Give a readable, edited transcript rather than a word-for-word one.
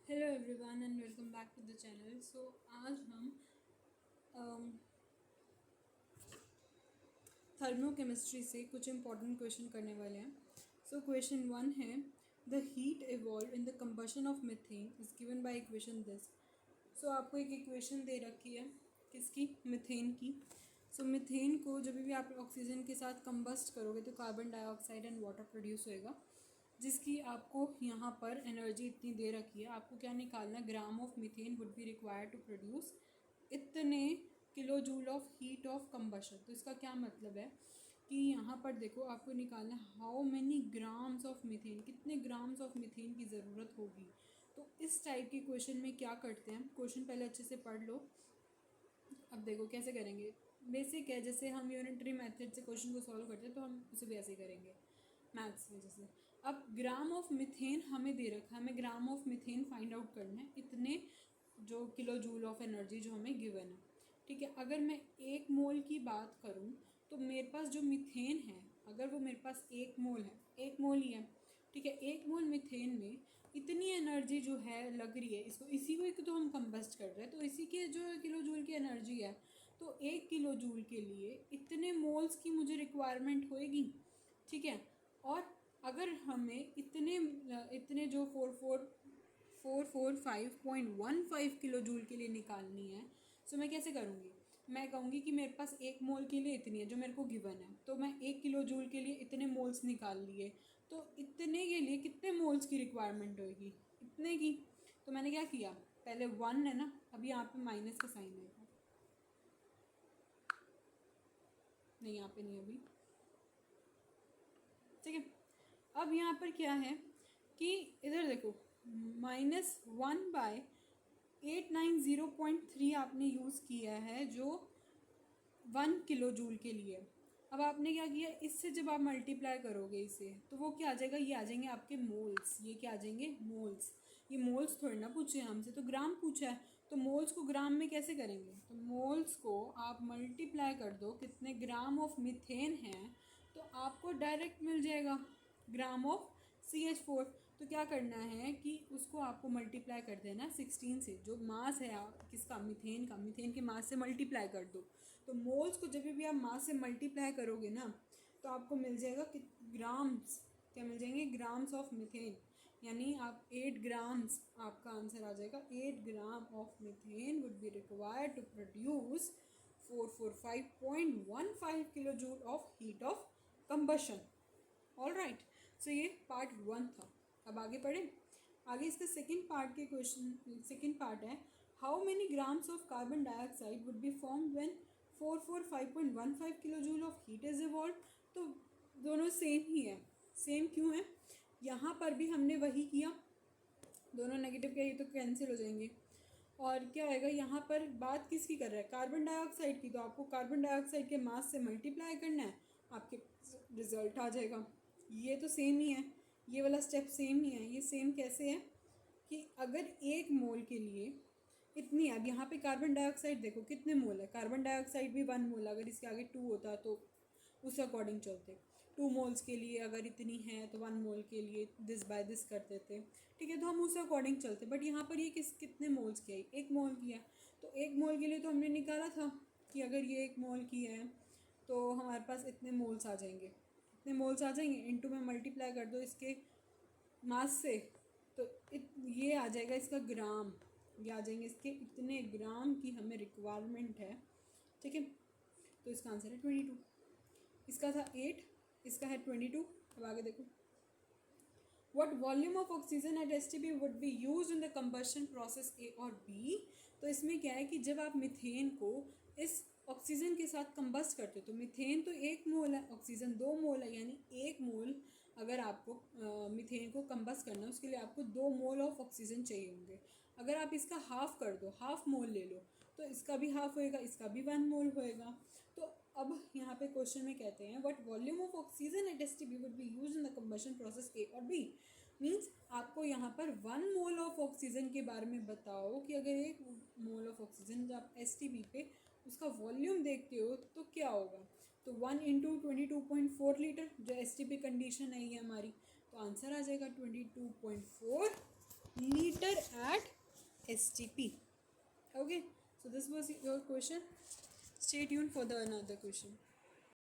Hello everyone and welcome back to the channel. So आज हम thermochemistry से कुछ इंपॉर्टेंट क्वेश्चन करने वाले हैं। सो क्वेश्चन 1 है, the heat evolve in the combustion of methane is given by equation this. So आपको एक इक्वेशन दे रखी है, किसकी? मीथेन की। सो मीथेन को जब भी आप ऑक्सीजन के साथ कंबस्ट करोगे तो carbon dioxide and water produce होएगा, जिसकी आपको यहाँ पर एनर्जी इतनी दे रखी है। आपको क्या निकालना? Gram of methane would be required to produce इतने kilo joule of heat of combustion. तो इसका क्या मतलब है कि यहाँ पर देखो आपको निकालना how many grams of methane, कितने ग्राम्स ऑफ मीथेन की ज़रूरत होगी। तो इस टाइप के क्वेश्चन में क्या करते हैं, क्वेश्चन पहले अच्छे से पढ़ लो। अब देखो कैसे करेंगे। बेसिक है, जैसे हम यूनिटरी मेथड से क्वेश्चन को सॉल्व करते हैं तो हम उसे भी ऐसे ही करेंगे मैथ्स में जैसे। अब ग्राम ऑफ मीथेन हमें दे रखा है, हमें ग्राम ऑफ मीथेन फाइंड आउट करना है, इतने जो किलो जूल ऑफ एनर्जी जो हमें गिवन है। ठीक है, अगर मैं 1 मोल की बात करूं तो मेरे पास जो मीथेन है, अगर वो मेरे पास 1 मोल है, 1 मोल ही है, ठीक है, 1 मोल मीथेन में इतनी एनर्जी जो है लग रही है, इसको इसी को तो हम कंबस्ट कर रहे हैं, तो इसी के जो किलो जूल की एनर्जी है, तो 1 किलो जूल के लिए इतने मोल्स की मुझे रिक्वायरमेंट होएगी। ठीक है, और अगर हमें इतने जो 445.15 किलो जूल के लिए निकालनी है, तो मैं कैसे करूँगी? मैं कहूँगी कि मेरे पास 1 मोल के लिए इतनी है जो मेरे को गिवन है, तो मैं 1 किलो जूल के लिए इतने मोल्स निकाल लिए, तो इतने के लिए कितने मोल्स की रिक्वायरमेंट होगी? इतने की। तो मैंने क्या किया, पहले 1 है ना, अब यहाँ पे माइनस का साइन है, नहीं यहाँ पे नहीं अभी, ठीक है। अब यहाँ पर क्या है कि इधर देखो, -1/890.3 आपने यूज़ किया है जो 1 किलो जूल के लिए। अब आपने क्या किया, इससे जब आप मल्टीप्लाई करोगे इसे, तो वो क्या आ जाएगा, ये आ जाएंगे आपके मोल्स। ये क्या आ जाएंगे? मोल्स। ये मोल्स थोड़ी ना पूछे हमसे, तो ग्राम पूछा है, तो मोल्स को ग्राम में कैसे करेंगे? तो मोल्स को आप मल्टीप्लाई कर दो, कितने ग्राम ऑफ मीथेन हैं, तो आपको डायरेक्ट मिल जाएगा ग्राम ऑफ CH4। तो क्या करना है कि उसको आपको मल्टीप्लाई कर देना 16 से, जो मास है किसका? मीथेन का। मीथेन के मास से मल्टीप्लाई कर दो। तो मोल्स को जब भी आप मास से मल्टीप्लाई करोगे ना, तो आपको मिल जाएगा कि ग्राम्स, क्या मिल जाएंगे? Grams of methane. यानी आप 8 ग्राम्स, आपका आंसर आ जाएगा 8 gram of methane would be required to produce 445.15 kilo joule of heat of combustion. All right, so ये पार्ट 1 था। अब आगे पढ़ें। आगे इसका सेकेंड पार्ट के क्वेश्चन, सेकेंड पार्ट है, how many grams of carbon dioxide would be form when 445.15 kilo joule of heat is evolve. तो दोनों सेम ही है। सेम क्यों है? यहाँ पर भी हमने वही किया, दोनों नेगेटिव के, ये तो कैंसिल हो जाएंगे। और क्या आएगा यहाँ पर? बात किसकी कर रहा है? कार्बन डाइऑक्साइड की। तो आपको कार्बन डाइऑक्साइड के मास से मल्टीप्लाई करना है, आपके रिजल्ट आ जाएगा। ये तो सेम ही है, ये वाला स्टेप सेम ही है। ये सेम कैसे है कि अगर 1 मोल के लिए इतनी, अब यहाँ पे कार्बन डाइऑक्साइड देखो कितने मोल है, कार्बन डाइऑक्साइड भी 1 मोल, अगर इसके आगे 2 होता तो उस अकॉर्डिंग चलते। 2 मोल्स के लिए अगर इतनी है तो 1 मोल के लिए दिस बाय दिस कर देते, ठीक है, तो हम उस अकॉर्डिंग चलते। बट यहाँ पर ये कितने मोल्स की है? 1 मोल की है। तो 1 मोल के लिए तो हमने निकाला था कि अगर ये 1 मोल की है तो हमारे पास इतने मोल्स आ जाएंगे। इतने मोल्स आ जाएंगे, इनटू में मल्टीप्लाई कर दो इसके मास से, तो ये आ जाएगा इसका ग्राम। ये आ जाएंगे इसके इतने ग्राम की हमें रिक्वायरमेंट है। ठीक है, तो इसका आंसर है 22। इसका था 8, इसका है 22। अब आगे देखो, What volume of oxygen at STP would be used in the combustion process A और B। तो इसमें क्या है कि जब आप मीथेन को इस ऑक्सीजन के साथ कंबस्ट करते हो, तो मीथेन तो 1 मोल है, ऑक्सीजन 2 मोल है, यानी 1 मोल अगर आपको मीथेन को कंबस्ट करना है, उसके लिए आपको 2 मोल ऑफ ऑक्सीजन चाहिए होंगे। अगर आप इसका हाफ कर दो, हाफ मोल ले लो, तो इसका भी हाफ होएगा, इसका भी 1 मोल होएगा। तो अब यहाँ पे क्वेश्चन में कहते हैं what volume of oxygen at STP would be used in the combustion process A और B। मीन्स आपको यहाँ पर 1 मोल ऑफ ऑक्सीजन के बारे में बताओ कि अगर 1 मोल ऑफ ऑक्सीजन जब आप STP पे उसका वॉल्यूम देखते हो तो क्या होगा। तो 1 इंटू 22.4 लीटर, जो STP कंडीशन है ये हमारी, तो आंसर आ जाएगा 22.4 litre at STP. Okay, so this was your question. Stay tuned for the another question.